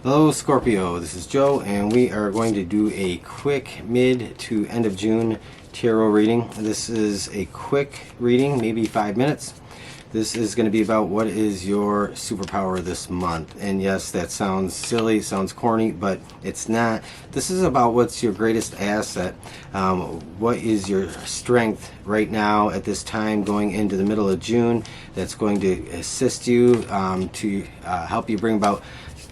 Hello Scorpio, this is Joe and we are going to do a quick mid to end of June tarot reading. This is a quick reading, maybe 5 minutes. This is going to be about what is your superpower this month. And yes, that sounds silly, sounds corny, but it's not. This is about what's your greatest asset. What is your strength right now at this time going into the middle of June that's going to assist you to help you bring about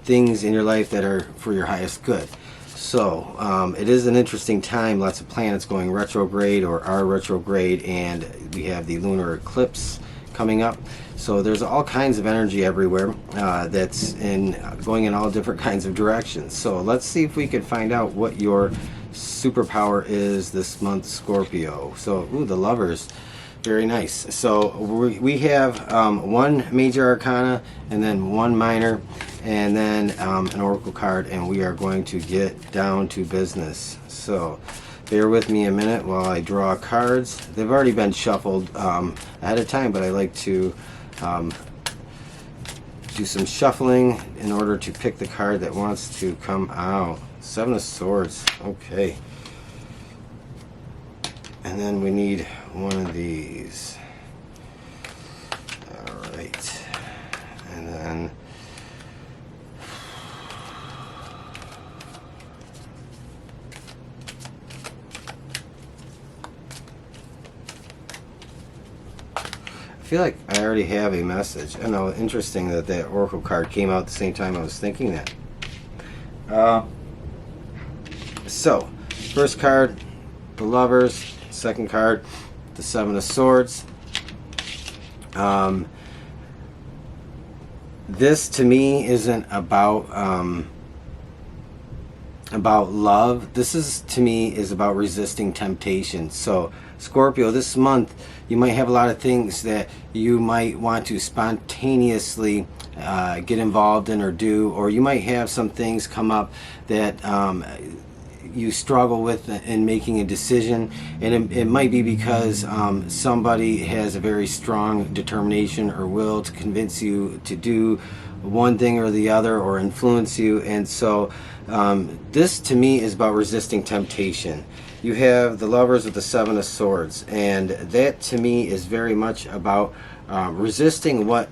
things in your life that are for your highest good. So it is an interesting time. Lots of planets going retrograde or are retrograde, and we have the lunar eclipse coming up. So there's all kinds of energy everywhere that's going in all different kinds of directions. So let's see if we can find out what your superpower is this month, Scorpio. So the Lovers. Very nice. So we have one major arcana and then one minor and then an oracle card, and we are going to get down to business. So bear with me a minute while I draw cards. They've already been shuffled ahead of time, but I like to do some shuffling in order to pick the card that wants to come out. Seven of Swords. Okay. And then we need one of these. Alright. And then I feel like I already have a message. I know, interesting that that oracle card came out at the same time I was thinking that. So, first card, the Lovers. Second card, the Seven of Swords. This to me isn't about love. This is to me is about resisting temptation. So Scorpio, this month you might have a lot of things that you might want to spontaneously get involved in or do, or you might have some things come up that you struggle with in making a decision, and it might be because somebody has a very strong determination or will to convince you to do one thing or the other or influence you. And so this to me is about resisting temptation. You have the Lovers with the Seven of Swords, and that to me is very much about resisting what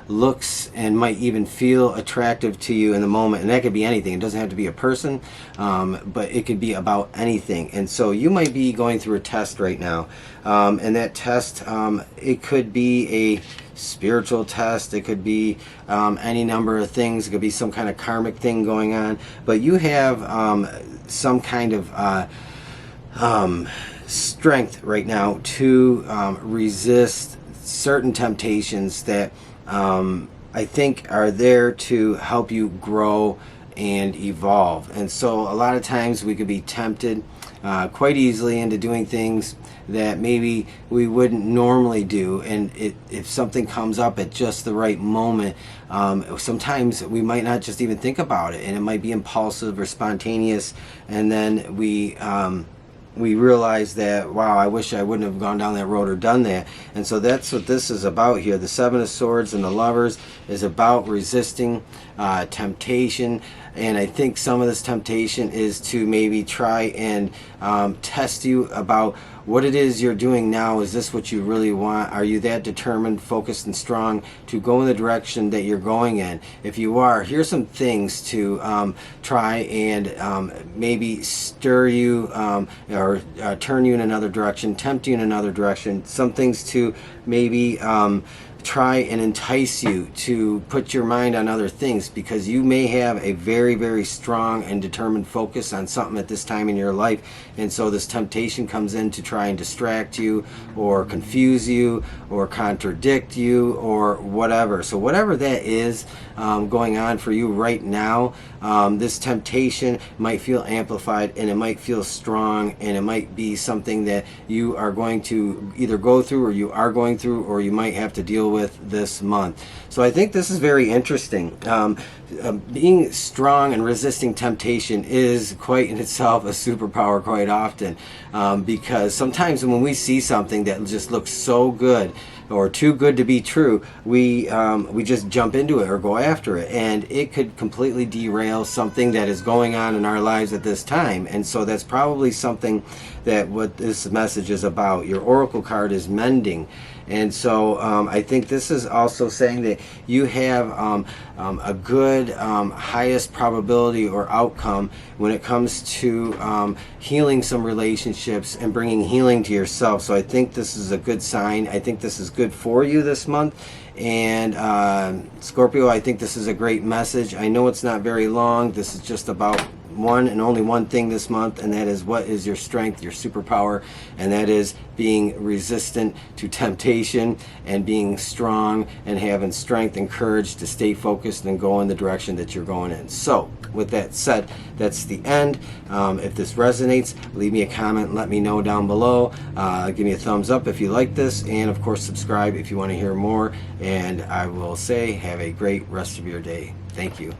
looks and might even feel attractive to you in the moment. And that could be anything. It doesn't have to be a person, but it could be about anything. And so you might be going through a test right now, and that test, it could be a spiritual test, it could be any number of things. It could be some kind of karmic thing going on, but you have some kind of strength right now to resist certain temptations that I think are there to help you grow and evolve. And so a lot of times we could be tempted quite easily into doing things that maybe we wouldn't normally do, and if something comes up at just the right moment, sometimes we might not just even think about it, and it might be impulsive or spontaneous, and then we realize that, wow, I wish I wouldn't have gone down that road or done that. And so that's what this is about here. The Seven of Swords and the Lovers is about resisting temptation. And I think some of this temptation is to maybe try and test you about what it is you're doing now. Is this what you really want? Are you that determined, focused, and strong to go in the direction that you're going in? If you are, here's some things to try and maybe stir you or turn you in another direction, tempt you in another direction. Some things to maybe try and entice you to put your mind on other things, because you may have a very, very strong and determined focus on something at this time in your life, and so this temptation comes in to try and distract you or confuse you or contradict you or whatever. So whatever that is going on for you right now, this temptation might feel amplified, and it might feel strong, and it might be something that you are going to either go through, or you are going through, or you might have to deal with this month. So I think this is very interesting. Being strong and resisting temptation is quite in itself a superpower quite often, because sometimes when we see something that just looks so good or too good to be true, we just jump into it or go after it, and it could completely derail something that is going on in our lives at this time. And so that's probably something that what this message is about. Your oracle card is mending. And so I think this is also saying that you have a good highest probability or outcome when it comes to healing some relationships and bringing healing to yourself. So I think this is a good sign. I think this is good for you this month. And Scorpio, I think this is a great message. I know it's not very long. This is just about one and only one thing this month, and that is what is your strength, your superpower, and that is being resistant to temptation and being strong and having strength and courage to stay focused and go in the direction that you're going in. So with that said, that's the end. If this resonates, leave me a comment and let me know down below. Give me a thumbs up if you like this, and of course subscribe if you want to hear more. And I will say have a great rest of your day. Thank you.